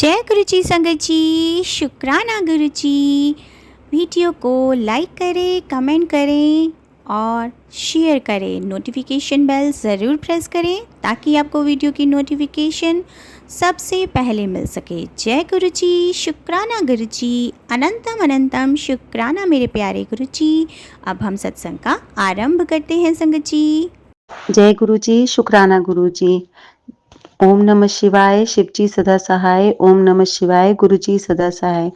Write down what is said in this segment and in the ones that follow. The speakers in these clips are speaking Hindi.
जय गुरु जी संगत जी, शुक्राना गुरु जी। वीडियो को लाइक करें, कमेंट करें और शेयर करें। नोटिफिकेशन बेल ज़रूर प्रेस करें ताकि आपको वीडियो की नोटिफिकेशन सबसे पहले मिल सके। जय गुरु जी, शुक्राना गुरु जी, अनंतम अनंतम शुक्राना मेरे प्यारे गुरु जी। अब हम सत्संग का आरंभ करते हैं संगत जी। जय गुरु जी, शुक्राना गुरु जी। ओम नमः शिवाय, शिव जी सदा सहाय। ओम नमः शिवाय, गुरु जी सदा सहाय।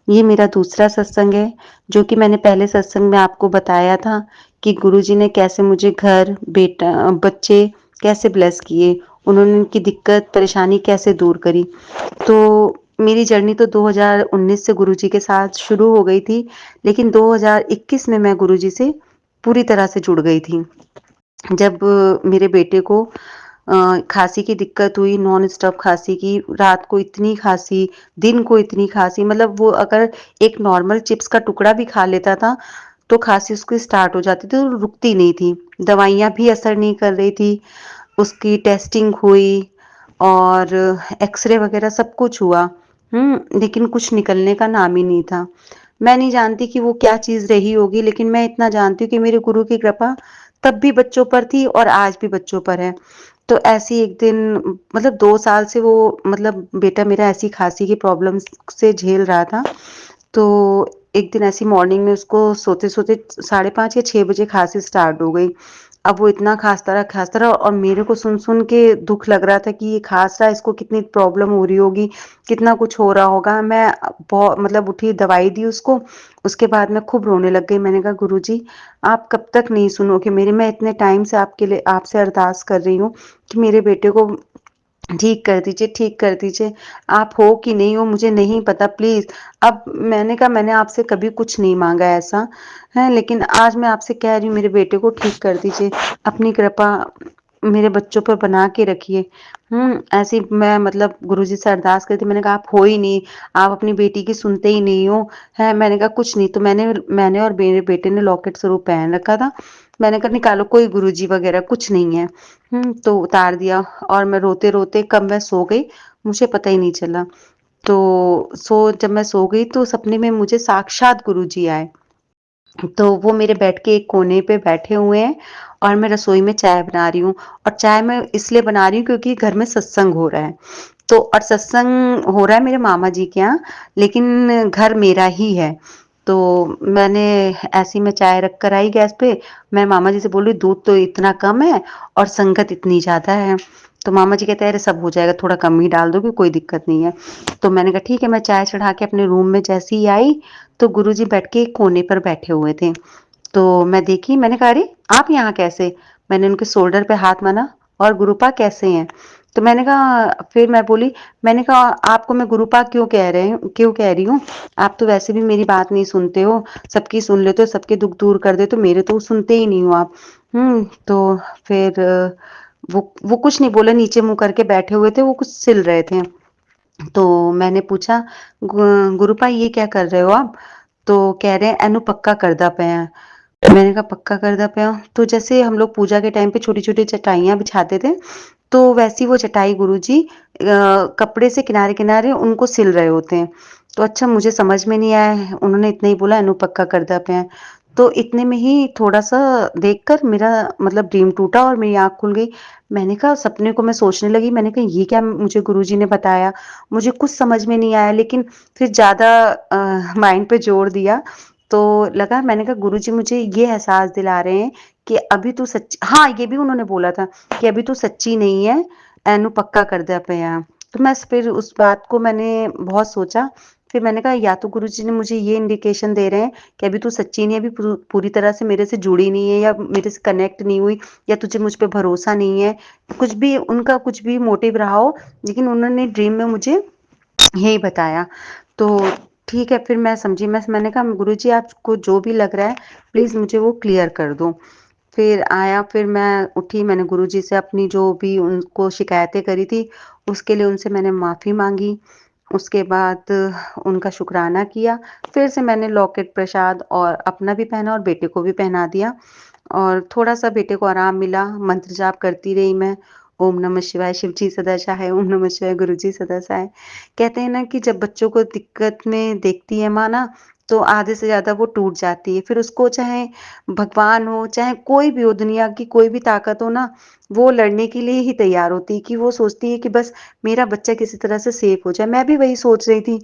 ये मेरा दूसरा सत्संग है, जो कि मैंने पहले सत्संग में आपको बताया था कि गुरु जी ने कैसे मुझे घर, बेटा, बच्चे कैसे ब्लेस किए, उन्होंने उनकी दिक्कत, परेशानी कैसे दूर करी। तो मेरी जर्नी तो 2019 से गुरु जी के साथ शुरू हो गई थी, लेकिन 2021 में मैं गुरु जी से पूरी तरह से जुड़ गई थी। जब मेरे बेटे को खाँसी की दिक्कत हुई, नॉन स्टॉप खाँसी की, रात को इतनी खाँसी, दिन को इतनी खाँसी, मतलब वो अगर एक नॉर्मल चिप्स का टुकड़ा भी खा लेता था, तो खाँसी उसकी स्टार्ट हो जाती थी और रुकती नहीं थी। दवाइयाँ भी असर नहीं कर रही थी, उसकी टेस्टिंग हुई और एक्स-रे वगैरह सब कुछ हुआ। लेकिन कुछ निकलने का नाम ही नहीं था। मैं नहीं जानती कि वो क्या चीज़ रही होगी, लेकिन मैं इतना जानती हूँ कि मेरे गुरु की कृपा तब भी बच्चों पर थी और आज भी बच्चों पर है। तो ऐसे ही एक दिन, मतलब 2 साल से वो, मतलब बेटा मेरा ऐसी खाँसी की प्रॉब्लम से झेल रहा था। तो एक दिन ऐसी मॉर्निंग में उसको सोते-सोते 5:30 या 6 बजे खाँसी स्टार्ट हो गई। अब वो इतना खाँसता रहा और मेरे को सुन-सुन के दुःख लग रहा था कि ये खाँस रहा है, इसको कितनी प्रॉब्लम हो रही होगी, कितना कुछ हो रहा होगा। मैं मतलब उठी, दवाई दी उसको, उसके बाद मैं खूब रोने लग गई। मैंने कहा, गुरुजी, आप कब तक नहीं सुनोगे मेरी? मैं इतने टाइम से आपके लिए आपसे अरदास कर रही हूँ कि मेरे बेटे को ठीक कर दीजिए, ठीक कर दीजिए। आप हो कि नहीं हो मुझे नहीं पता, प्लीज़। अब मैंने कहा, मैंने आपसे कभी कुछ नहीं माँगा ऐसा, हैं, लेकिन आज मैं आपसे कह रही हूँ, मेरे बेटे को ठीक कर दीजिए। अपनी कृपा मेरे बच्चों पर बना के रखिए। ऐसे ही मैं, मतलब गुरुजी से अरदास करी थी। मैंने कहा, आप हो ही नहीं, आप अपनी बेटी की सुनते ही नहीं हो, हैं। मैंने कहा, कुछ नहीं। तो मैंने और मेरे बेटे ने लॉकेट स्वरूप पहन रखा था। मैंने कहा, निकालो, कोई गुरुजी वगैरह कुछ नहीं है। तो उतार दिया और मैं रोते-रोते कब मैं सो गई, मुझे पता ही नहीं चला। तो जब मैं सो गई तो सपने में मुझे साक्षात गुरुजी आए। तो वो मेरे बेड के एक कोने पे बैठे हुए हैं और मैं रसोई में चाय बना रही हूँ, और चाय मैं इसलिए बना रही हूँ क्योंकि घर में सत्संग हो रहा है। तो और सत्संग हो रहा है मेरे मामा जी के यहाँ, लेकिन घर मेरा ही है। तो मैंने ऐसे ही मैं चाय रख कर आई गैस पे। मैं मामा जी से बोल रही, दूध तो इतना कम है और संगत इतनी ज़्यादा है। तो मामा जी कहते हैं, अरे सब हो जाएगा, थोड़ा कम ही डाल दोगे, कोई दिक्कत नहीं है। तो मैंने कहा, ठीक है। मैं चाय चढ़ा के अपने रूम में जैसे ही आई, तो गुरुजी बेड के एक कोने पर बैठे हुए थे। तो मैं देखी, मैंने कहा, अरे आप यहाँ कैसे? मैंने उनके शोल्डर पे हाथ मारा, और गुरुपा कैसे हैं? तो मैंने कहा, फिर मैं बोली, मैंने कहा, आपको मैं गुरुपा क्यों कह रही हूँ? आप तो वैसे भी मेरी बात नहीं सुनते हो, सबकी सुन लेते हो, सबके दुख दूर कर देते हो, मेरे तो सुनते ही नहीं हो आप। तो फिर वो कुछ नहीं बोले, नीचे मुँह करके बैठे हुए थे, वो कुछ सिल रहे थे। तो मैंने पूछा, गुरुपा ये क्या कर रहे हो आप? तो कह रहे हैं, एनू पक्का करदा पे हैं। मैंने कहा, पक्का करदा पे हो? तो जैसे हम लोग पूजा के टाइम पे छोटी-छोटी चटाइयाँ बिछाते थे, तो वैसी वो चटाई गुरुजी कपड़े से किनारे-किनारे उनको सिल रहे होते हैं। तो अच्छा, मुझे समझ में नहीं आया, उन्होंने इतना ही बोला, एनू पक्का करदा पे हैं। तो इतने में ही थोड़ा-सा देखकर मेरा, मतलब ड्रीम टूटा और मेरी आँख खुल गई। मैंने कहा, सपने को मैं सोचने लगी, मैंने कहा, ये क्या मुझे गुरुजी ने बताया? मुझे कुछ समझ में नहीं आया, लेकिन फिर ज़्यादा माइंड पे जोर दिया, तो लगा, मैंने कहा, गुरुजी मुझे ये एहसास दिला रहे हैं कि अभी तू सच्ची, हाँ, ये भी उन्होंने बोला था कि अभी तू सच्ची नहीं है, एनू पक्का कर दे पिया। तो मैं फिर उस बात को मैंने बहुत सोचा। फिर मैंने कहा, या तो गुरुजी ने मुझे ये इंडिकेशन दे रहे हैं कि अभी तू सच्ची नहीं है, अभी पूरी तरह से मेरे से जुड़ी नहीं है, या मेरे से कनेक्ट नहीं हुई, या तुझे मुझ पे भरोसा नहीं है। कुछ भी उनका, कुछ भी मोटिव रहा हो, लेकिन उन्होंने ड्रीम में मुझे यही बताया। तो ठीक है, फिर मैं समझी। मैंने कहा, गुरुजी, आपको जो भी लग रहा है, प्लीज़ मुझे वो क्लियर कर दो। फिर आया, फिर मैं उठी, मैंने गुरुजी से अपनी जो भी उनको शिकायतें करी थी, उसके लिए उनसे मैंने माफ़ी माँगी। उसके बाद उनका शुकराना किया। फिर से मैंने लॉकेट, प्रसाद और अपना भी पहना और बेटे को भी पहना दिया, और थोड़ा-सा बेटे को आराम मिला, मंत्र जाप करती रही मैं। ओम नमः शिवाय, शिव जी सदा सहाय, ओम नमः शिवाय, गुरु जी सदा सहाय। कहते हैं ना कि जब बच्चों को दिक्कत में देखती है माँ ना, तो आधे से ज़्यादा वो टूट जाती है। फिर उसको चाहे भगवान हो, चाहे कोई भी हो, दुनिया की कोई भी ताकत हो ना, वो लड़ने के लिए ही तैयार होती है कि वो सोचती है कि बस मेरा बच्चा किसी तरह से सेफ हो जाए। मैं भी वही सोच रही थी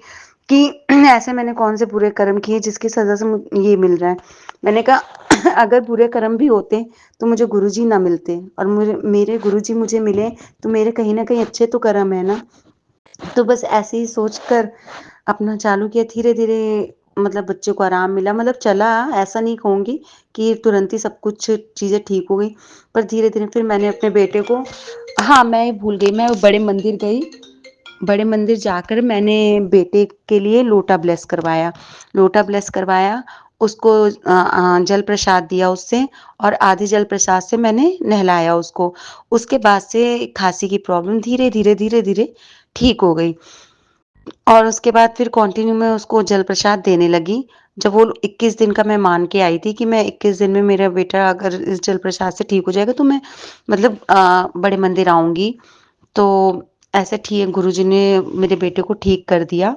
कि ऐसे मैंने कौन से बुरे कर्म किए जिसकी सज़ा से मु ये मिल रहा है। मैंने कहा अगर बुरे कर्म भी होते तो मुझे गुरुजी ना मिलते और मुझे मेरे गुरुजी मुझे मिले तो मेरे कहीं न कहीं अच्छे तो कर्म है ना। तो बस ऐसे ही सोचकर अपना चालू किया धीरे-धीरे मतलब बच्चे को आराम मिला मतलब चला ऐसा नहीं कहूँगी कि तुरंत ही सब कुछ चीज़ें ठीक हो गई। पर धीरे-धीरे फिर मैंने अपने बेटे को हाँ, मैं भूल गई मैं बड़े मंदिर गई। बड़े मंदिर जाकर मैंने बेटे के लिए लोटा ब्लेस करवाया। लोटा ब्लेस करवाया, उसको जल प्रसाद दिया उससे और आधे जल प्रसाद से मैंने नहलाया उसको। उसके बाद से खाँसी की प्रॉब्लम धीरे-धीरे, धीरे-धीरे ठीक हो गई और उसके बाद फिर कंटिन्यू मैं उसको जल प्रसाद देने लगी। जब वो 21 दिन का मैं मान के आई थी कि मैं 21 दिन में मेरा बेटा अगर इस जल प्रसाद से ठीक हो जाएगा तो मैं मतलब बड़े मंदिर आऊँगी। तो ऐसे ठीक गुरुजी ने मेरे बेटे को ठीक कर दिया।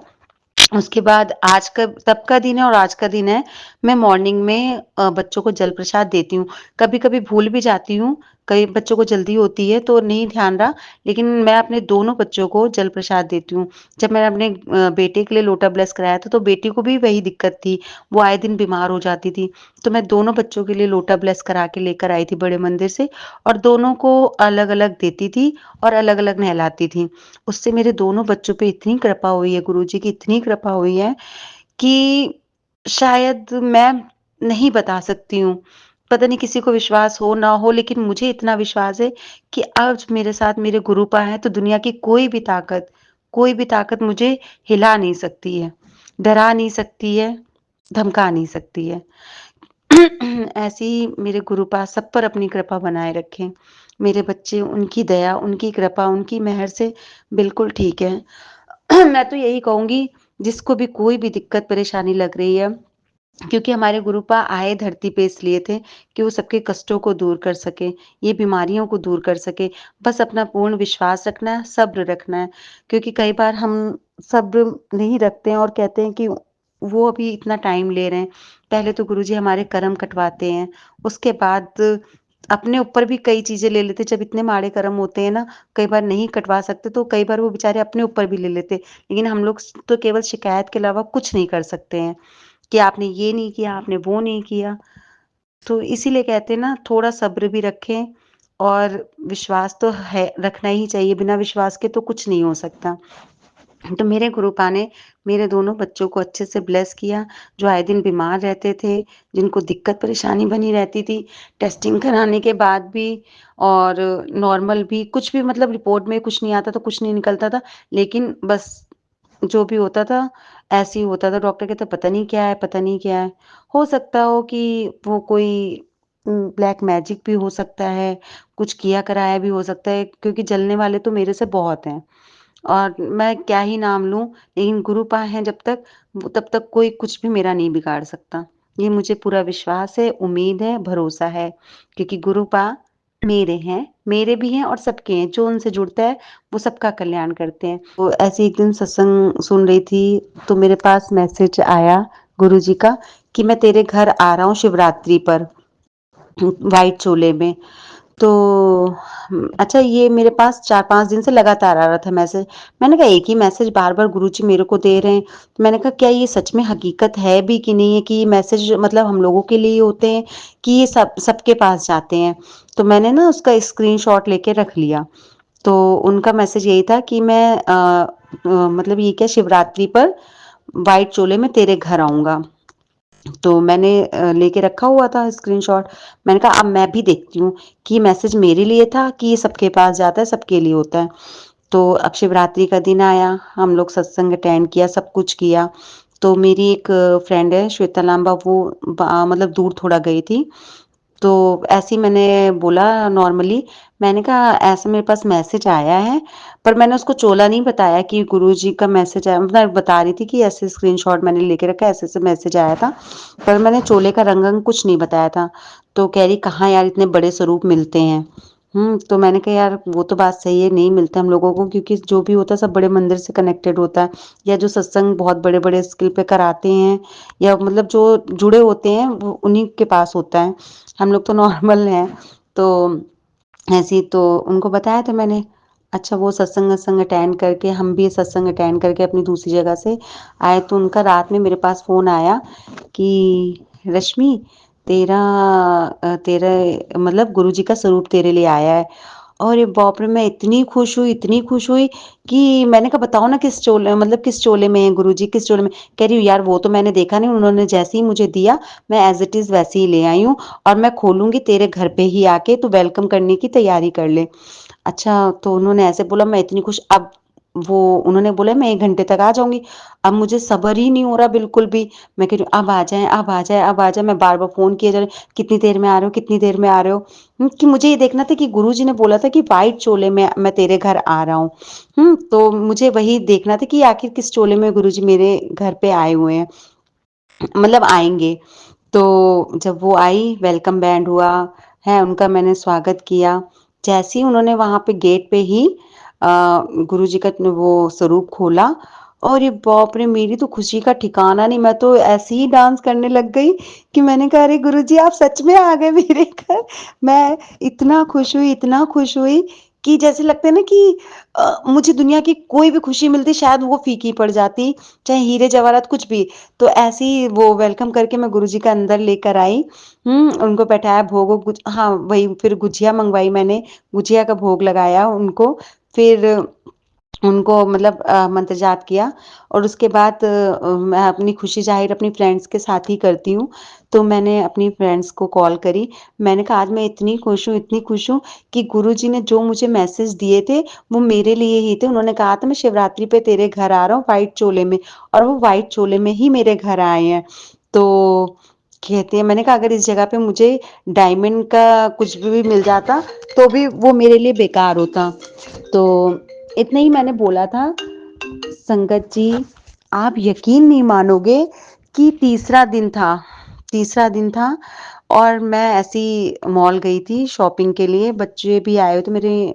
उसके बाद आज का तब का दिन है और आज का दिन है, मैं मॉर्निंग में बच्चों को जल प्रसाद देती हूँ। कभी-कभी भूल भी जाती हूँ, कई बच्चों को जल्दी होती है तो नहीं ध्यान रहा, लेकिन मैं अपने दोनों बच्चों को जल प्रसाद देती हूँ। जब मैंने अपने बेटे के लिए लोटा ब्लेस कराया था, तो बेटी को भी वही दिक्कत थी, वो आए दिन बीमार हो जाती थी। तो मैं दोनों बच्चों के लिए लोटा ब्लेस करा के लेकर आई थी बड़े मंदिर से और दोनों को अलग-अलग देती थी और अलग-अलग नहलाती थी। उससे मेरे दोनों बच्चों पे इतनी कृपा हुई है, गुरुजी की इतनी कृपा हुई है कि शायद मैं नहीं बता सकती हूँ। पता नहीं किसी को विश्वास हो ना हो लेकिन मुझे इतना विश्वास है कि आज मेरे साथ मेरे गुरुपा हैं तो दुनिया की कोई भी ताकत मुझे हिला नहीं सकती है, डरा नहीं सकती है, धमका नहीं सकती है। ऐसे ही मेरे गुरुपा सब पर अपनी कृपा बनाए रखें। मेरे बच्चे उनकी दया, उनकी कृपा, उनकी मेहर से बिल्कुल ठीक हैं। मैं तो यही कहूँगी जिसको भी कोई भी दिक्कत परेशानी लग रही है क्योंकि हमारे गुरुपा आए धरती पे इसलिए थे कि वो सबके कष्टों को दूर कर सकें, ये बीमारियों को दूर कर सकें। बस अपना पूर्ण विश्वास रखना है, सब्र रखना है क्योंकि कई बार हम सब्र नहीं रखते हैं और कहते हैं कि वो अभी इतना टाइम ले रहे हैं। पहले तो गुरुजी हमारे कर्म कटवाते हैं, उसके बाद अपने ऊपर भी कई चीज़ें ले लेते हैं। जब इतने माड़े कर्म होते हैं ना, कई बार नहीं कटवा सकते तो कई बार वो बेचारे अपने ऊपर भी ले लेते हैं। लेकिन हम लोग तो केवल शिकायत के अलावा कुछ नहीं कर सकते हैं। कि आपने ये नहीं किया, आपने वो नहीं किया। तो इसीलिए कहते हैं ना थोड़ा सब्र भी रखें और विश्वास तो है रखना ही चाहिए, बिना विश्वास के तो कुछ नहीं हो सकता। तो मेरे गुरुपा ने मेरे दोनों बच्चों को अच्छे से ब्लेस किया, जो आए दिन बीमार रहते थे, जिनको दिक्कत परेशानी बनी रहती थी, टेस्टिंग कराने के बाद भी और नॉर्मल भी कुछ भी मतलब रिपोर्ट में कुछ नहीं आता था, कुछ नहीं निकलता था, लेकिन बस जो भी होता था, ऐसे ही होता था। डॉक्टर कहते पता नहीं क्या है, पता नहीं क्या है। हो सकता हो कि वो कोई ब्लैक मैजिक भी हो सकता है, कुछ किया कराया भी हो सकता है क्योंकि जलने वाले तो मेरे से बहुत हैं। और मैं क्या ही नाम लूँ, लेकिन गुरुपा हैं जब तक, वो तब तक कोई कुछ भी मेरा नहीं बिगाड़ सकता। ये मुझे पूरा विश्वास है, उम्मीद है, भरोसा है क्योंकि गुरुपा मेरे हैं, मेरे भी हैं और सबके हैं। जो उनसे जुड़ता है, वो सबका कल्याण करते हैं। तो ऐसे ही एक दिन सत्संग सुन रही थी, तो मेरे पास मैसेज आया गुरुजी का कि मैं तेरे घर आ रहा हूँ शिवरात्रि पर, व्हाइट चोले में। तो अच्छा ये मेरे पास 4-5 दिन से लगातार आ रहा था मैसेज। मैंने कहा एक ही मैसेज बार-बार गुरुजी मेरे को दे रहे हैं। तो मैंने कहा क्या ये सच में हकीकत है भी कि नहीं है कि ये मैसेज मतलब हम लोगों के लिए ही होते हैं कि ये सबके पास जाते हैं। तो मैंने ना उसका स्क्रीनशॉट लेके रख लिया। तो उनका मैसेज यही था कि मैं मतलब ये क्या शिवरात्रि पर व्हाइट चोले में तेरे घर आऊँगा। तो मैंने लेके रखा हुआ था स्क्रीनशॉट। मैंने कहा अब मैं भी देखती हूँ कि ये मैसेज मेरे लिए था कि ये सबके पास जाता है, सबके लिए होता है। तो अब शिवरात्रि का दिन आया, हम लोग सत्संग अटेंड किया, सब कुछ किया। तो मेरी एक फ्रेंड है श्वेता लांबा वो मतलब दूर थोड़ा गई थी। तो ऐसे ही मैंने बोला नॉर्मली, मैंने कहा ऐसा मेरे पास मैसेज आया है, पर मैंने उसको चोला नहीं बताया कि गुरुजी का मैसेज आया मतलब बता रही थी कि ऐसे स्क्रीनशॉट मैंने लेके रखा है, ऐसे-ऐसे मैसेज आया था, पर मैंने चोले का रंग-वंग कुछ नहीं बताया था। तो कह रही कहाँ यार इतने बड़े स्वरूप मिलते हैं। तो मैंने कहा यार वो तो बात सही है, नहीं मिलता हम लोगों को क्योंकि जो भी होता है सब बड़े मंदिर से कनेक्टेड होता है या जो सत्संग बहुत बड़े-बड़े स्किल पे कराते हैं या मतलब जो जुड़े होते हैं वो उन्हीं के पास होता है। हम लोग तो नॉर्मल हैं, तो ऐसे ही तो उनको बताया था मैंने। अच्छा वो सत्संग-वत्संग अटेंड करके हम भी सत्संग अटेंड करके अपनी दूसरी जगह से आए तो उनका रात में मेरे पास फ़ोन आया कि रश्मि तेरा तेरा मतलब गुरुजी का स्वरूप तेरे लिए आया है। अरे बाप रे! मैं इतनी खुश हुई कि मैंने कहा बताओ ना किस चोले मतलब किस चोले में है गुरुजी, किस चोले में? कह रही हूँ यार वो तो मैंने देखा नहीं, उन्होंने जैसे ही मुझे दिया, मैं एज़ इट इज़ वैसे ही ले आई हूँ और मैं खोलूँगी तेरे घर पे ही आके, तू वेलकम करने की तैयारी कर ले। अच्छा, तो उन्होंने ऐसे बोला मैं इतनी खुश अब वो उन्होंने बोला मैं 1 घंटे तक आ जाऊँगी। अब मुझे सब्र ही नहीं हो रहा बिल्कुल भी। मैं कह रही हूँ अब आ जाएँ, अब आ जाएँ, अब आ जाएँ। मैं बार-बार फ़ोन किए जा रही हूँ, कितनी देर में आ रहे हो, कितनी देर में आ रहे हो? कि मुझे ये देखना था कि गुरुजी ने बोला था कि व्हाइट चोले में मैं तेरे घर आ रहा हूँ। तो मुझे वही देखना था कि आखिर किस चोले में गुरुजी मेरे घर पे आए हुए हैं, मतलब आएँगे। तो जब वो आई वेलकम बैंड हुआ, है उनका मैंने स्वागत किया। जैसे ही उन्होंने वहाँ पे गेट पे ही गुरुजी का वो स्वरूप खोला, अरे बाप रे! मेरी तो खुशी का ठिकाना नहीं, मैं तो ऐसे ही डांस करने लग गई कि मैंने कहा अरे गुरुजी आप सच में आ गए मेरे घर। मैं इतना खुश हुई कि जैसे लगता है ना कि मुझे दुनिया की कोई भी खुशी मिलती शायद वो फीकी पड़ जाती, चाहे हीरे जवाहरात कुछ भी। तो ऐसे ही वो वेलकम करके मैं गुरुजी का अंदर लेकर आई। उनको बैठाया भोग वोग कुछ हाँ, वही फिर गुझिया मँगवाई मैंने, गुझिया का भोग लगाया उनको। फिर उनको मतलब मंत्र जाप किया और उसके बाद मैं अपनी खुशी ज़ाहिर अपनी फ्रेंड्स के साथ ही करती हूँ। तो मैंने अपनी फ्रेंड्स को कॉल करी। मैंने कहा आज मैं इतनी खुश हूँ कि गुरुजी ने जो मुझे मैसेज दिए थे, वो मेरे लिए ही थे। उन्होंने कहा था मैं शिवरात्रि पे तेरे घर आ रहा हूँ व्हाइट चोले में और वो व्हाइट चोले में ही मेरे घर आए हैं। तो कहते हैं मैंने कहा अगर इस जगह पे मुझे डायमंड का कुछ भी मिल जाता, तो भी वो मेरे लिए बेकार होता। तो इतना ही मैंने बोला था। संगत जी, आप यकीन नहीं मानोगे कि तीसरा दिन था और मैं ऐसे ही मॉल गई थी शॉपिंग के लिए, बच्चे भी आए हुए थे मेरे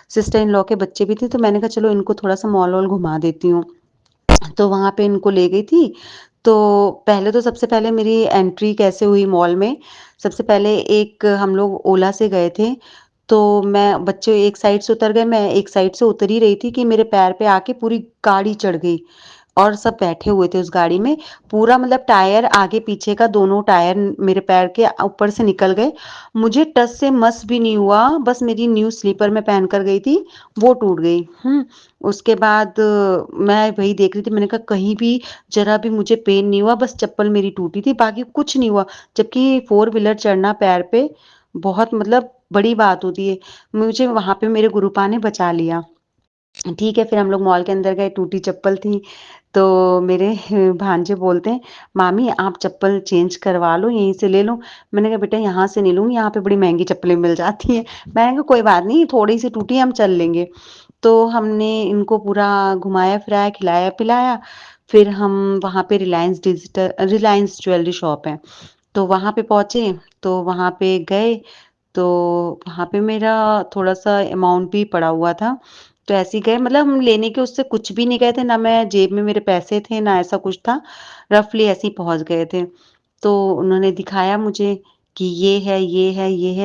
सिस्टर इन लॉ के बच्चे भी थे, तो मैंने कहा चलो इनको थोड़ा-सा मॉल वॉल घुमा देती हूँ। तो वहाँ पे इनको ले गई थी, तो पहले तो सबसे पहले मेरी एंट्री कैसे हुई मॉल में, सबसे पहले एक हम लोग ओला से गए थे, तो मैं बच्चे एक साइड से उतर गए, मैं एक साइड से उतर ही रही थी कि मेरे पैर पे आके पूरी गाड़ी चढ़ गई और सब बैठे हुए थे उस गाड़ी में। पूरा मतलब टायर आगे-पीछे का दोनों टायर मेरे पैर के ऊपर से निकल गए। मुझे टस से मस भी नहीं हुआ, बस मेरी न्यू स्लीपर मैं पहन कर गई थी, वो टूट गई। उसके बाद मैं वही देख रही थी, मैंने कहा कहीं भी ज़रा भी मुझे पेन नहीं हुआ, बस चप्पल मेरी टूटी थी, बाकी कुछ नहीं हुआ। जबकि फोर व्हीलर चढ़ना पैर पे बहुत मतलब बड़ी बात होती है। मुझे वहाँ पे मेरे गुरुपा ने बचा लिया। ठीक है, फिर हम लोग मॉल के अंदर गए, टूटी चप्पल थी, तो मेरे भांजे बोलते हैं, "मामी आप चप्पल चेंज करवा लो, यहीं से ले लो।" मैंने कहा, "बेटा यहाँ से नहीं लूँगी, यहाँ पे बड़ी महँगी चप्पलें मिल जाती हैं।" मैंने कहा, "कोई बात नहीं, थोड़ी-सी टूटी है, हम चल लेंगे।" तो हमने इनको पूरा घुमाया-फिराया, खिलाया-पिलाया, फिर हम वहाँ पे रिलायंस ज्वेलरी शॉप है, तो वहाँ पे पहुँचे, तो वहाँ पे गए तो वहाँ पे मेरा थोड़ा-सा अमाउंट भी पड़ा हुआ था। तो ऐसे ही गए मतलब हम लेने के उससे कुछ भी नहीं गए थे, ना मैं जेब में मेरे पैसे थे, ना ऐसा कुछ था। रफ़ली ऐसे ही पहुँच गए थे। तो उन्होंने दिखाया मुझे कि ये है,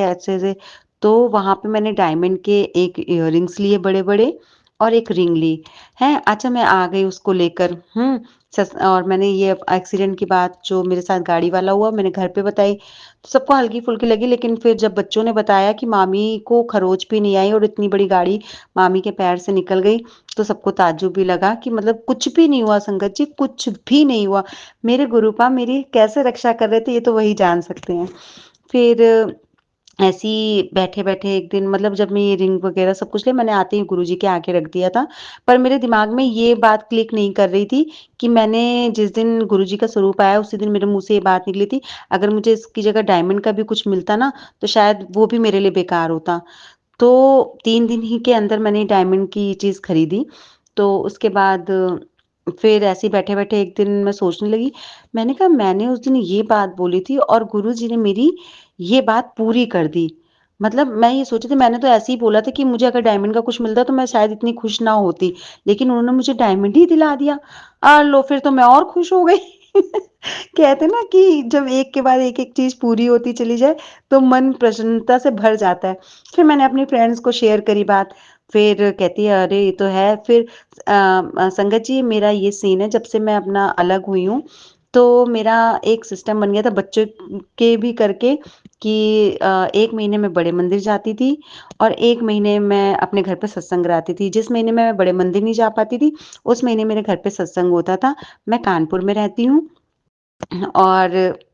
ऐसे-ऐसे। तो वहाँ पे मैंने डायमंड के एक इयररिंग्स लिए बड़े-बड़े और एक रिंग ली, हैं। अच्छा मैं आ गई उसको लेकर सस और मैंने ये एक्सीडेंट की बात जो मेरे साथ गाड़ी वाला हुआ मैंने घर पे बताई। तो सबको हल्की-फुल्की लगी लेकिन फिर जब बच्चों ने बताया कि मामी को खरोच भी नहीं आई और इतनी बड़ी गाड़ी मामी के पैर से निकल गई, तो सबको ताज्जुब भी लगा कि मतलब कुछ भी नहीं हुआ संगत जी, कुछ भी नहीं हुआ। मेरे गुरुपा मेरी कैसे रक्षा कर रहे थे ये तो वही जान सकते हैं। फिर ऐसे ही बैठे-बैठे एक दिन मतलब जब मैं ये रिंग वगैरह सब कुछ लिया मैंने आते ही गुरुजी के आगे रख दिया था। पर मेरे दिमाग में ये बात क्लिक नहीं कर रही थी कि मैंने जिस दिन गुरुजी का स्वरूप आया उसी दिन मेरे मुँह से ये बात निकली थी, अगर मुझे इसकी जगह डायमंड का भी कुछ मिलता ना, तो शायद वो भी मेरे लिए बेकार होता। तो 3 दिन ही के अंदर मैंने डायमंड की चीज़ खरीदी। तो उसके बाद फिर ऐसे ही बैठे-बैठे एक दिन मैं सोचने लगी, मैंने कहा मैंने उस दिन ये बात बोली थी और गुरुजी ने मेरी ये बात पूरी कर दी। मतलब मैं ये सोची थी, मैंने तो ऐसे ही बोला था कि मुझे अगर डायमंड का कुछ मिलता तो मैं शायद इतनी खुश ना होती, लेकिन उन्होंने मुझे डायमंड ही दिला दिया। लो फिर तो मैं और खुश हो गई। कहते हैं ना कि जब एक के बाद एक-एक चीज़ पूरी होती चली जाए, तो मन प्रसन्नता से भर जाता है। फिर मैंने अपनी फ्रेंड्स को शेयर करी बात, फिर कहती है, "अरे! ये तो है।" फिर संगत जी मेरा ये सीन है, जब से मैं अपना अलग हुई हूँ, तो मेरा एक सिस्टम बन गया था बच्चों के भी करके कि 1 महीने में बड़े मंदिर जाती थी और 1 महीने मैं अपने घर पे सत्संग कराती थी। जिस महीने में मैं बड़े मंदिर नहीं जा पाती थी, उस महीने मेरे घर पे सत्संग होता था। मैं कानपुर में रहती हूँ और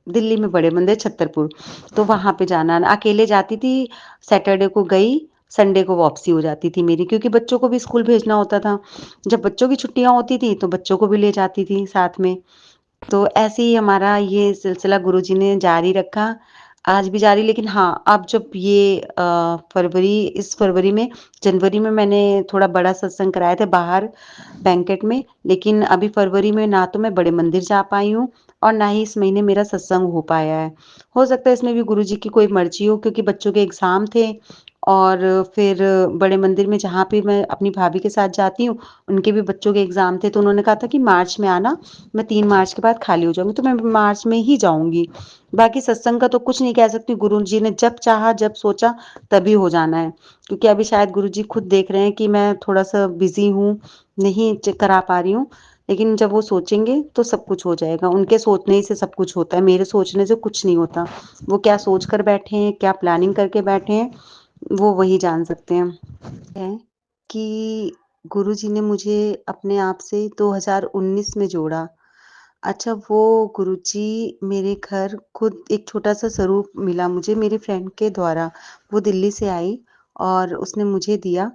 दिल्ली में बड़े मंदिर छतरपुर, तो वहाँ पे जाना अकेले जाती थी, सैटरडे को गई, संडे को वापसी हो जाती थी मेरी क्योंकि बच्चों को भी स्कूल भेजना होता था। जब बच्चों की छुट्टियाँ होती थी, तो बच्चों को भी ले जाती थी साथ में। तो ऐसे ही हमारा ये सिलसिला गुरुजी ने जारी रखा, आज भी जारी लेकिन हाँ, अब जब ये इस फरवरी में जनवरी में मैंने थोड़ा बड़ा सत्संग कराए थे बाहर बैंक्वेट में, लेकिन अभी फरवरी में ना तो मैं बड़े मंदिर जा पाई हूँ और ना ही इस महीने मेरा सत्संग हो पाया है। हो सकता है इसमें भी गुरुजी की कोई मर्ज़ी हो क्योंकि बच्चों के एग्ज़ाम थे और फिर बड़े मंदिर में जहाँ पे मैं अपनी भाभी के साथ जाती हूँ, उनके भी बच्चों के एग्ज़ाम थे, तो उन्होंने कहा था कि मार्च में आना, मैं 3 मार्च के बाद खाली हो जाऊँगी, तो मैं मार्च में ही जाऊँगी। बाकी सत्संग का तो कुछ नहीं कह सकती, गुरुजी ने जब चाहा, जब सोचा तभी हो जाना है। क्योंकि अभी शायद गुरुजी खुद देख रहे हैं कि मैं थोड़ा-सा बिज़ी हूँ, नहीं करा पा रही हूँ, लेकिन जब वो सोचेंगे तो सब कुछ हो जाएगा। उनके सोचने ही से सब कुछ होता है, मेरे सोचने से कुछ नहीं होता। वो क्या सोच कर बैठे हैं, क्या प्लानिंग करके बैठे हैं, वो वही जान सकते हैं। है कि गुरुजी ने मुझे अपने आप से 2019 में जोड़ा। अच्छा वो गुरुजी मेरे घर खुद एक छोटा-सा स्वरूप मिला मुझे मेरी फ्रेंड के द्वारा। वो दिल्ली से आई और उसने मुझे दिया।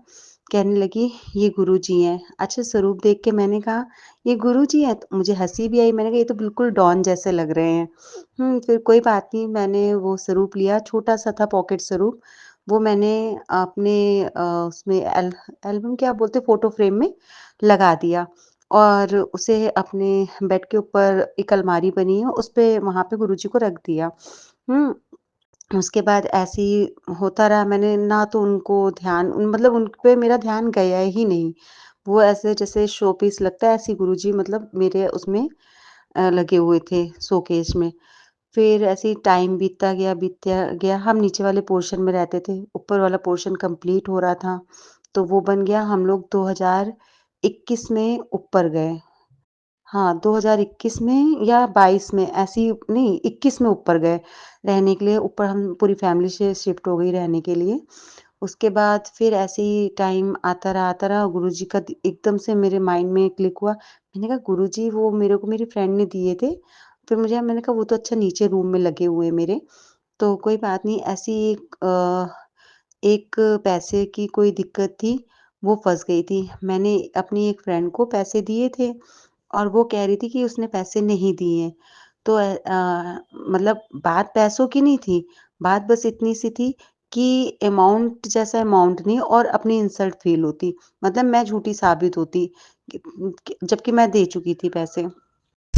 कहने लगी ये गुरुजी हैं। अच्छा स्वरूप देख के मैंने कहा ये गुरुजी हैं? तो मुझे हँसी भी आई। मैंने कहा ये तो बिल्कुल डॉन जैसे लग रहे हैं। फिर कोई बात नहीं मैंने वो स्वरूप लिया छोटा-सा था पॉकेट स्वरूप। वो मैंने अपने उसमें एल्बम क्या बोलते हैं फ़ोटो फ्रेम में लगा दिया। और उसे अपने बेड के ऊपर एक अलमारी बनी है, उसपे वहाँ पे गुरुजी को रख दिया। हुँ, उसके बाद ऐसे ही होता रहा मैंने ना तो उनको ध्यान मतलब उन पे मेरा ध्यान गया ही नहीं। वो ऐसे जैसे शो पीस लगता है ऐसे ही गुरुजी मतलब मेरे उसमें लगे हुए थे शोकेस में। फिर ऐसे ही टाइम बीतता गया, हम नीचे वाले पोर्शन में रहते थे, ऊपर वाला पोर्शन कंप्लीट हो रहा था, तो वो बन गया हम लोग 2021 में ऊपर गए। हाँ, 2021 में या 22 में ऐसी नहीं 21 में ऊपर गए, रहने के लिए ऊपर हम पूरी फैमिली से शिफ्ट हो गई रहने के लिए। उसके बाद फिर ऐसे ही टाइम आता रहा गुरुजी का द एकदम से मेरे माइंड में क्लिक हुआ। मैंने कहा गुरुजी वो मेरे को मेरी फ्रेंड ने दिए थे। फिर मैंने कहा वो तो अच्छा नीचे रूम में लगे हुए हैं मेरे, तो कोई बात नहीं ऐसी एक पैसे की कोई दिक्कत थी, वो फँस गई थी। मैंने अपनी एक फ्रेंड को पैसे दिए थे और वो कह रही थी कि उसने पैसे नहीं दिए। तो मतलब बात पैसों की नहीं थी, बात बस इतनी-सी थी कि अमाउंट जैसा अमाउंट नहीं और अपनी इंसल्ट फ़ील होती। मतलब मैं झूठी साबित होती कि जबकि मैं दे चुकी थी पैसे।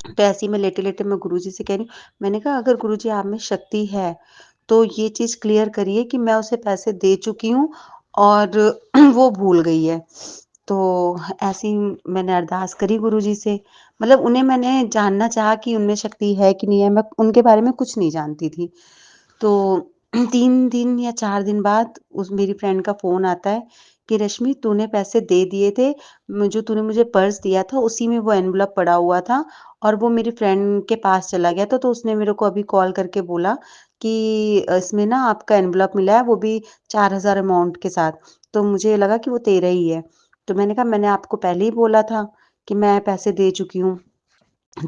तो ऐसे ही मैं लेटे-लेटे मैं गुरुजी से कह रही हूँ, मैंने कहा अगर गुरुजी आप में शक्ति है, तो ये चीज़ क्लियर करिए कि मैं उसे पैसे दे चुकी हूँ और वो भूल गई है। तो ऐसे ही मैंने अरदास करी गुरुजी से, मतलब उन्हें मैंने जानना चाहा कि उनमें शक्ति है कि नहीं है, मैं उनके बारे में कुछ नहीं जानती थी। तो 3 दिन या 4 दिन बाद उस मेरी फ्रेंड का फ़ोन आता है कि रश्मि तूने पैसे दे दिए थे, जो तूने मुझे पर्स दिया था उसी में वो एनवेलप पड़ा हुआ था और वो मेरी फ्रेंड के पास चला गया था, तो उसने मेरे को अभी कॉल करके बोला कि इसमें ना आपका एनवेलप मिला है वो भी 4000 अमाउंट के साथ। तो मुझे लगा कि वो तेरा ही है। तो मैंने कहा मैंने आपको पहले ही बोला था कि मैं पैसे दे चुकी हूँ।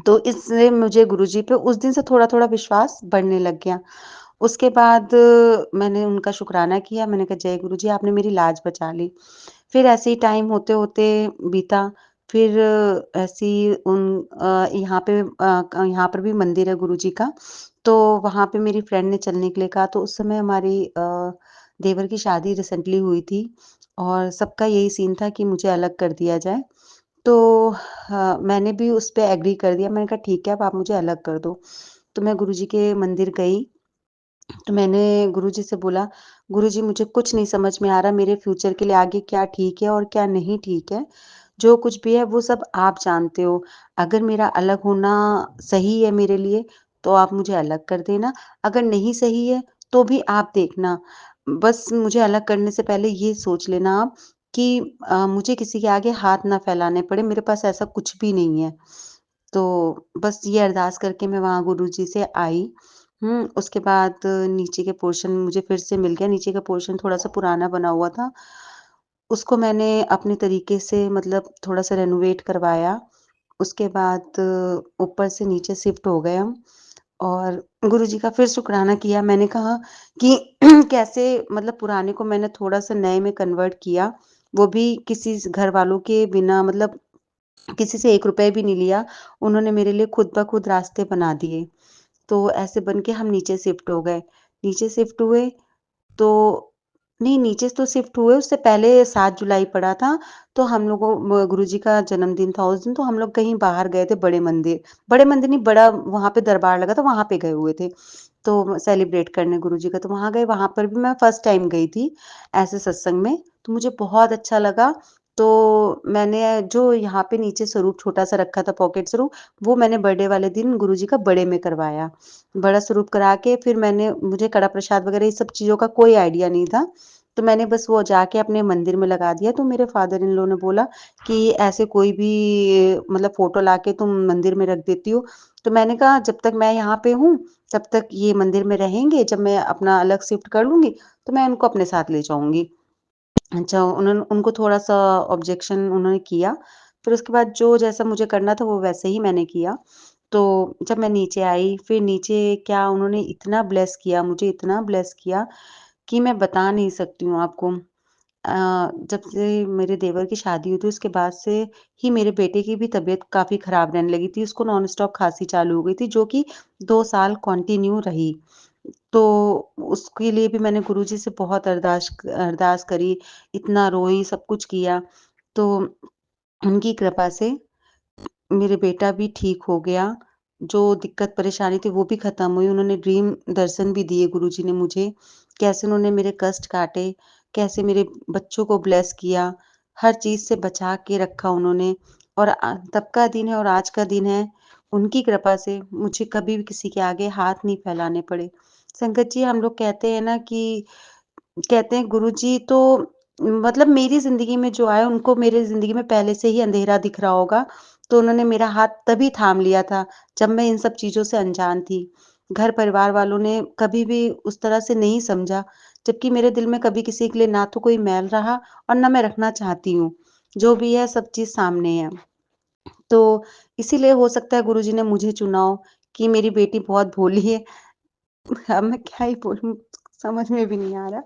तो इससे मुझे गुरुजी पे उस दिन से थोड़ा-थोड़ा विश्वास बढ़ने लग गया। उसके बाद मैंने उनका शुकराना किया, मैंने कहा जय गुरु जी आपने मेरी लाज बचा ली। फिर ऐसे ही टाइम होते-होते बीता, फिर ऐसे ही यहाँ पर भी मंदिर है गुरु जी का, तो वहाँ पे मेरी फ्रेंड ने चलने के लिए कहा, तो उस समय हमारी देवर की शादी रिसेंटली हुई थी और सबका यही सीन था कि मुझे अलग कर दिया जाए। तो मैंने भी उस पे एग्री कर दिया, मैंने कहा ठीक है अब आप मुझे अलग कर दो। तो मैं गुरु जी के मंदिर गई तो मैंने गुरुजी से बोला, "गुरुजी मुझे कुछ नहीं समझ में आ रहा मेरे फ्यूचर के लिए आगे क्या ठीक है और क्या नहीं ठीक है। जो कुछ भी है वो सब आप जानते हो। अगर मेरा अलग होना सही है मेरे लिए तो आप मुझे अलग कर देना, अगर नहीं सही है तो भी आप देखना। बस मुझे अलग करने से पहले ये सोच लेना आप कि मुझे किसी के आगे हाथ ना फैलाने पड़े, मेरे पास ऐसा कुछ भी नहीं है।" तो बस ये अरदास करके मैं वहाँ गुरुजी से आई। उसके बाद नीचे के पोर्शन मुझे फिर से मिल गया, नीचे का पोर्शन थोड़ा-सा पुराना बना हुआ था। उसको मैंने अपने तरीके से मतलब थोड़ा-सा रेनोवेट करवाया। उसके बाद ऊपर से नीचे शिफ्ट हो गए हम और गुरुजी का फिर शुकराना किया। मैंने कहा कि कैसे मतलब पुराने को मैंने थोड़ा-सा नए में कन्वर्ट किया, वो भी किसी स घर वालों के बिना मतलब किसी से ₹1 भी नहीं लिया। उन्होंने मेरे लिए खुद ब खुद रास्ते बना दिए। तो ऐसे बन के हम नीचे शिफ्ट हो गए। नीचे शिफ्ट हुए तो नहीं नीचे तो शिफ्ट हुए उससे पहले 7 जुलाई पड़ा था, तो हम लोगों म गुरुजी का जन्मदिन था उस दिन तो हम लोग कहीं बाहर गए थे बड़े मंदिर। बड़े मंदिर नहीं बड़ा वहाँ पे दरबार लगा था वहाँ पे गए हुए थे। तो सेलिब्रेट करने गुरुजी का तो वहाँ गए, वहाँ पर भी मैं फर्स्ट टाइम गई थी ऐसे सत्संग में, तो मुझे बहुत अच्छा लगा। तो मैंने जो यहाँ पे नीचे स्वरूप छोटा-सा रखा था पॉकेट स्वरूप, वो मैंने बर्थडे वाले दिन गुरुजी का बड़े में करवाया। बड़ा स्वरूप करा के फिर मैंने मुझे कड़ा प्रसाद वगैरह ये सब चीज़ों का कोई आइडिया नहीं था। तो मैंने बस वो जाके अपने मंदिर में लगा दिया, तो मेरे फादर इन लॉ ने बोला कि ऐसे कोई भी मतलब फ़ोटो लाके तुम मंदिर में रख देती हो। तो मैंने कहा जब तक मैं यहाँ पे हूँ, तब तक ये मंदिर में रहेंगे, जब मैं अपना अलग शिफ्ट कर लूँगी, तो मैं उनको अपने साथ ले जाऊँगी। अच्छा, उनको थोड़ा-सा ऑब्जेक्शन उन्होंने किया, फिर उसके बाद जो जैसा मुझे करना था वो वैसे ही मैंने किया। तो जब मैं नीचे आई, फिर नीचे क्या उन्होंने इतना ब्लेस किया, मुझे इतना ब्लेस किया कि मैं बता नहीं सकती हूँ आपको। जब से मेरे देवर की शादी हुई थी उसके बाद से ही मेरे बेटे की भी तबीयत काफ़ी ख़राब रहने लगी थी, उसको नॉन स्टॉप खाँसी चालू हो गई थी जो कि 2 साल कंटिन्यू रही। तो उसके लिए भी मैंने गुरुजी से बहुत अरदास करी, इतना रोई, सब कुछ किया। तो उनकी कृपा से मेरे बेटा भी ठीक हो गया। जो दिक्कत परेशानी थी वो भी ख़त्म हुई। उन्होंने ड्रीम दर्शन भी दिए गुरुजी ने मुझे। कैसे उन्होंने मेरे कष्ट काटे, कैसे मेरे बच्चों को ब्लेस किया, हर चीज़ से बचा के रखा उन्होंने। और तब का दिन है और आज का दिन है, उनकी कृपा से मुझे कभी भी किसी के आगे हाथ नहीं फैलाने पड़े। संगत जी हम लोग कहते हैं ना कि कहते हैं गुरुजी तो मतलब मेरी ज़िंदगी में जो आए उनको मेरी ज़िंदगी में पहले से ही अंधेरा दिख रहा होगा, तो उन्होंने मेरा हाथ तभी थाम लिया था, जब मैं इन सब चीज़ों से अनजान थी। घर परिवार वालों ने कभी भी उस तरह से नहीं समझा, जबकि मेरे दिल में कभी किसी के लिए ना तो कोई मैल रहा और ना मैं रखना चाहती हूँ। जो भी है सब चीज़ सामने है। तो इसीलिए हो सकता है गुरुजी ने मुझे चुना हो कि मेरी बेटी बहुत भोली है। अब मैं क्या ही बोलूँ, समझ में भी नहीं आ रहा।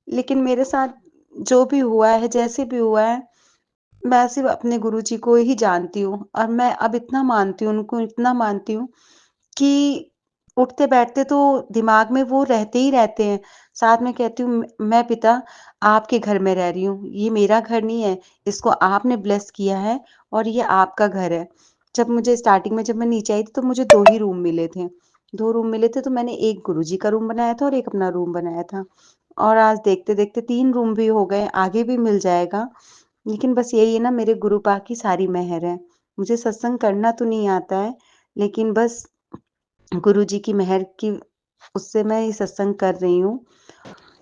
लेकिन मेरे साथ जो भी हुआ है, जैसे भी हुआ है, मैं सिर्फ़ अपने गुरुजी को ही जानती हूँ और मैं अब इतना मानती हूँ उनको, इतना मानती हूँ कि उठते-बैठते तो दिमाग में वो रहते ही रहते हैं। साथ में कहती हूँ मैं पिता आपके घर में रह रही हूँ, ये मेरा घर नहीं है, इसको आपने ब्लेस किया है और ये आपका घर है। जब मुझे स्टार्टिंग में जब मैं नीचे आई थी तो मुझे 2 ही रूम मिले थे। 2 रूम मिले थे तो मैंने एक गुरुजी का रूम बनाया था और एक अपना रूम बनाया था। और आज देखते-देखते 3 रूम भी हो गए, आगे भी मिल जाएगा। लेकिन बस यही है ना मेरे गुरु पाक की सारी मेहर है। मुझे सत्संग करना तो नहीं आता है, लेकिन बस गुरुजी की मेहर की उससे मैं ये सत्संग कर रही हूँ।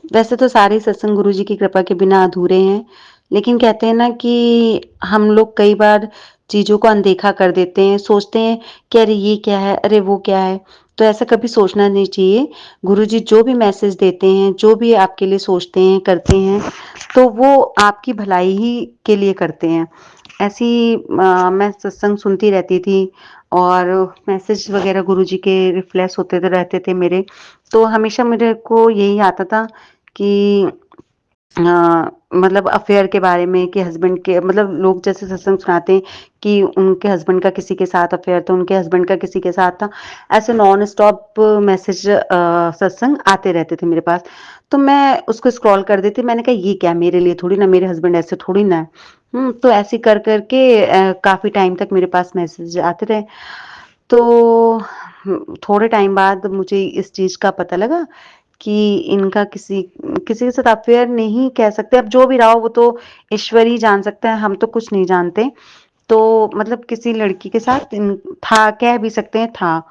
वैसे तो सारे सत्संग गुरुजी की कृपा के बिना अधूरे हैं, लेकिन कहते हैं ना कि हम लोग कई बार चीज़ों को अनदेखा कर देते हैं, सोचते हैं कि अरे ये क्या है? अरे वो क्या है? तो ऐसा कभी सोचना नहीं चाहिए। गुरुजी जो भी मैसेज देते हैं, जो भी आपके लिए सोचते हैं, करते हैं, तो वो आपकी भलाई ही के लिए करते हैं। ऐसे ही मैं सत्संग सुनती रहती थी और मैसेज वगैरह गुरुजी के रिफ्लेक्स होते थे रहते थे मेरे, तो हमेशा मेरे को यही आता था कि अ, मतलब अफ़ेयर के बारे में कि हस्बैंड के मतलब लोग जैसे सत्संग सुनाते हैं कि उनके हस्बैंड का किसी के साथ अफ़ेयर था, उनके हस्बैंड का किसी के साथ था। ऐसे नॉन स्टॉप मैसेज सत्संग आते रहते थे मेरे पास। तो मैं उसको स्क्रॉल कर देती, मैंने कहा ये क्या मेरे लिए थोड़ी ना, मेरे हस्बैंड ऐसे थोड़ी ना है। तो ऐसे कर-कर के काफ़ी टाइम तक मेरे पास मैसेज आते रहे। तो थोड़े टाइम बाद मुझे इस चीज़ का पता लगा कि इनका किसी किसी के साथ अफ़ेयर नहीं कह सकते, अब जो भी रहा हो वो तो ईश्वर ही जान सकता है, हम तो कुछ नहीं जानते। तो मतलब किसी लड़की के साथ था, कह भी सकते हैं था।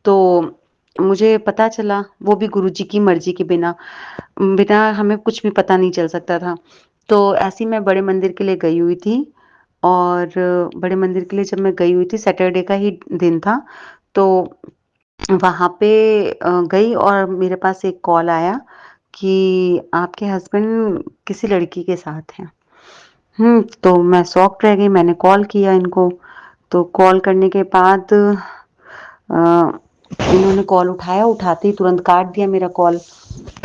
तो मुझे पता चला, वो भी गुरुजी की मर्ज़ी के बिना, बिना हमें कुछ भी पता नहीं चल सकता था। तो ऐसे ही मैं बड़े मंदिर के लिए गई हुई थी और बड़े मंदिर के लिए जब मैं गई हुई थी, सैटरडे का ही दिन था, तो वहाँ पे गई और मेरे पास एक कॉल आया कि आपके हस्बैंड किसी लड़की के साथ हैं। तो मैं शॉक्ड रह गई, मैंने कॉल किया इनको, तो कॉल करने के बाद इन्होंने कॉल उठाया, उठाते ही तुरंत काट दिया मेरा कॉल।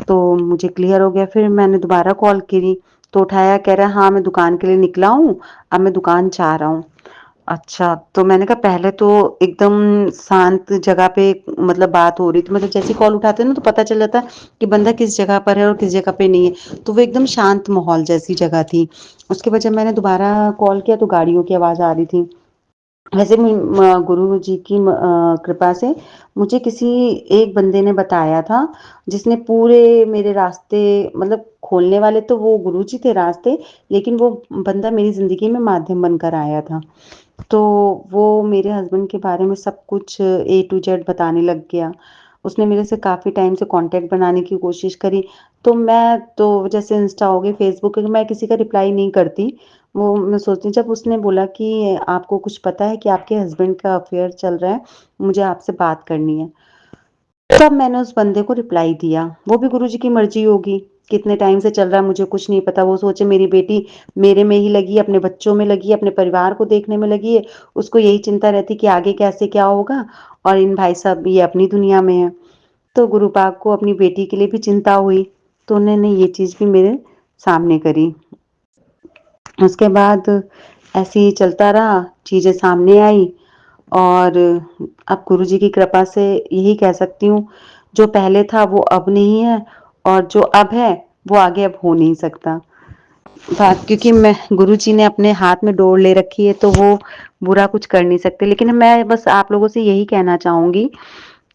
तो मुझे क्लियर हो गया, फिर मैंने दोबारा कॉल करी, तो उठाया, कह रहा है हाँ, मैं दुकान के लिए निकला हूँ, अब मैं दुकान जा रहा हूँ। अच्छा, तो मैंने कहा पहले तो एकदम शांत जगह पे मतलब बात हो रही थी, मतलब जैसे ही कॉल उठाते हैं ना तो पता चल जाता है कि बंदा किस जगह पर है और किस जगह पे नहीं है, तो वो एकदम शांत माहौल जैसी जगह थी। उसके बाद जब मैंने दोबारा कॉल किया तो गाड़ियों की आवाज़ आ रही थी। वैसे गुरु जी की कृपा से मुझे किसी एक बंदे ने बताया था, जिसने पूरे मेरे रास्ते मतलब खोलने वाले तो वो गुरु जी थे रास्ते, लेकिन वो बंदा मेरी ज़िंदगी में माध्यम बनकर आया था। तो वो मेरे हस्बैंड के बारे में सब कुछ ए टू जेड बताने लग गया। उसने मेरे से काफ़ी टाइम से कॉन्टैक्ट बनाने की कोशिश करी, तो मैं तो जैसे इंस्टा हो गई, फेसबुक है, मैं किसी का रिप्लाई नहीं करती। वो मैं सोचती हूँ, जब उसने बोला कि आपको कुछ पता है कि आपके हस्बैंड का अफ़ेयर चल रहा है, मुझे आपसे बात करनी है। तब मैंने उस बंदे को रिप्लाई दिया, वो भी गुरुजी की मर्ज़ी होगी, कितने टाइम से चल रहा है मुझे कुछ नहीं पता, वो सोचे मेरी बेटी मेरे में ही लगी है, अपने बच्चों में लगी है, अपने परिवार को देखने में लगी है, उसको यही चिंता रहती कि आगे कैसे क्या होगा और इन भाई साहब ये अपनी दुनिया में हैं। तो गुरु पाक को अपनी बेटी के लिए भी चिंता हुई, तो उन्होंने ये चीज़ भी मेरे सामने करी। उसके बाद ऐसे ही चलता रहा, चीज़ें सामने आई और अब गुरुजी की कृपा से यही कह सकती हूँ, जो पहले था वो अब नहीं है और जो अब है, वो आगे अब हो नहीं सकता। बात क्योंकि मैं गुरुजी ने अपने हाथ में डोर ले रखी है, तो वो बुरा कुछ कर नहीं सकते। लेकिन मैं बस आप लोगों से यही कहना चाहूँगी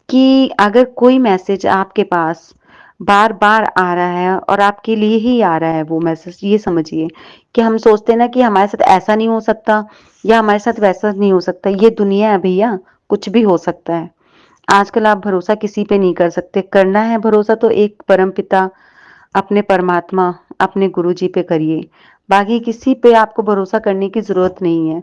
कि अगर कोई मैसेज आपके पास बार-बार आ रहा है और आपके लिए ही आ रहा है वो मैसेज, ये समझिए कि हम सोचते हैं ना कि हमारे साथ ऐसा नहीं हो सकता या हमारे साथ वैसा नहीं हो सकता। ये दुनिया है भैया, कुछ भी हो सकता है। आजकल आप भरोसा किसी पे नहीं कर सकते। करना है भरोसा तो एक परमपिता, अपने परमात्मा, अपने गुरुजी पे करिए। बाकी किसी पे आपको भरोसा करने की ज़रूरत नहीं है।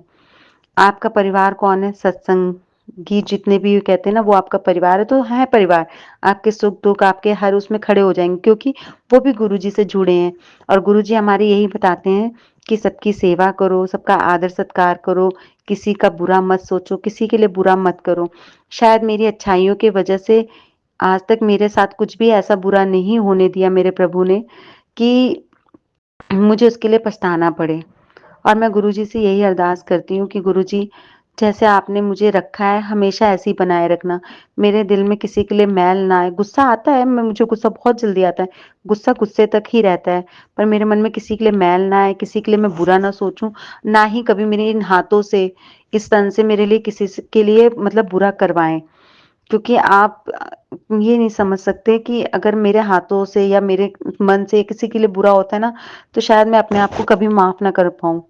आपका परिवार कौन है? सत्संगी जितने भी कहते हैं ना वो आपका परिवार है, तो है परिवार। आपके सुख-दुःख आपके हर उसमें खड़े हो जाएँगे क्योंकि वो भी गुरुजी से जुड़े हैं और गुरुजी हमारे यही बताते हैं कि सबकी सेवा करो, सबका आदर-सत्कार करो, किसी का बुरा मत सोचो, किसी के लिए बुरा मत करो। शायद मेरी अच्छाइयों की वजह से आज तक मेरे साथ कुछ भी ऐसा बुरा नहीं होने दिया मेरे प्रभु ने कि मुझे उसके लिए पछताना पड़े। और मैं गुरुजी से यही अरदास करती हूँ कि गुरुजी जैसे आपने मुझे रखा है हमेशा ऐसे ही बनाए रखना। मेरे दिल में किसी के लिए मैल ना आए। गुस्सा आता है, मैं मुझे गुस्सा बहुत जल्दी आता है। गुस्सा गुस्से तक ही रहता है, पर मेरे मन में किसी के लिए मैल ना आए, किसी के लिए मैं बुरा ना सोचूँ, ना ही कभी मेरे इन हाथों से, इस तन से मेरे लिए किसी से के लिए मतलब बुरा करवाएँ। क्योंकि आप ये नहीं समझ सकते कि अगर मेरे हाथों से या मेरे मन से किसी के लिए बुरा होता है ना, तो शायद मैं अपने आप को कभी माफ़ ना कर पाऊँ।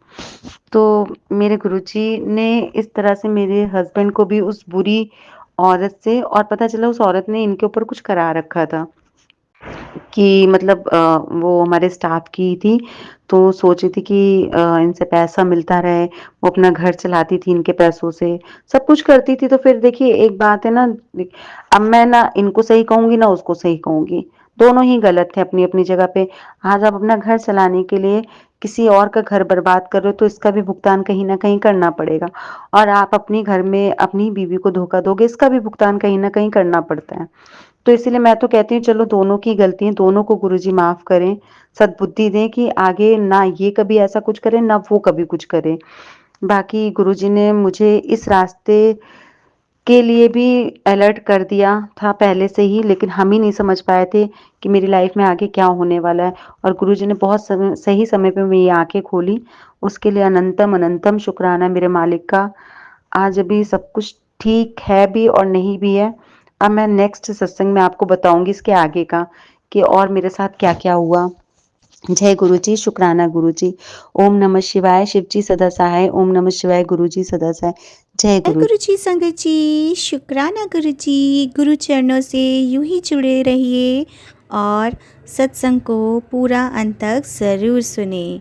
तो मेरे गुरुजी ने इस तरह से मेरे हस्बैंड को भी उस बुरी औरत से और पता चला उस औरत ने इनके ऊपर कुछ करा रखा था कि मतलब वो हमारे स्टाफ की थी, तो सोच रही थी कि इनसे पैसा मिलता रहे, वो अपना घर चलाती थी इनके पैसों से, सब कुछ करती थी। तो फिर देखिए एक बात है ना, अब मैं ना इनको सही कहूँगी ना उसको सही कहूँगी, दोनों ही गलत थे अपनी-अपनी जगह पे। आज आप अपना घर चलाने के लिए किसी और का घर बर्बाद कर रहे हो तो इसका भी भुगतान कहीं न कहीं करना पड़ेगा और आप अपने घर में अपनी बीवी को धोखा दोगे, इसका भी भुगतान कहीं न कहीं करना पड़ता है। तो इसीलिए मैं तो कहती हूँ चलो दोनों की गलती है, दोनों को गुरुजी माफ़ करें, सद्बुद्धि दें कि आगे ना ये कभी ऐसा कुछ करे, ना वो कभी कुछ करे। बाकी गुरुजी ने मुझे इस रास्ते के लिए भी अलर्ट कर दिया था पहले से ही, लेकिन हम ही नहीं समझ पाए थे कि मेरी लाइफ़ में आगे क्या होने वाला है और गुरुजी ने बहुत सही समय पे मेरी आँखें खोली, उसके लिए अनंतम, अनंतम शुक्राना मेरे मालिक का। आज अभी सब कुछ ठीक है भी और नहीं भी है। अब मैं नेक्स्ट सत्संग में आपको बताऊंगी इसके आगे का कि और मेरे साथ क्या-क्या हुआ। जय गुरु जी, शुक्राना गुरु जी। ओम नमः शिवाय, शिव जी सदा सहाय। ओम नमः शिवाय, गुरु जी सदा सहाय। जय जय गुरु। गुरु जी संगत जी, शुक्राना गुरु जी। गुरु चरणों से यूं ही जुड़े रहिए और सत्संग को पूरा अंत तक ज़रूर सुने।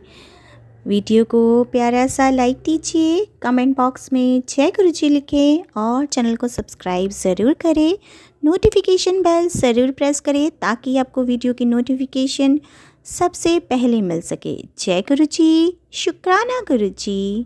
वीडियो को प्यारा सा लाइक दीजिए, कमेंट बॉक्स में जय गुरु जी लिखें और चैनल को सब्सक्राइब ज़रूर करें। नोटिफिकेशन बेल ज़रूर प्रेस करें ताकि आपको वीडियो की नोटिफिकेशन सबसे पहले मिल सके। जय गुरु जी, शुक्राना गुरु जी।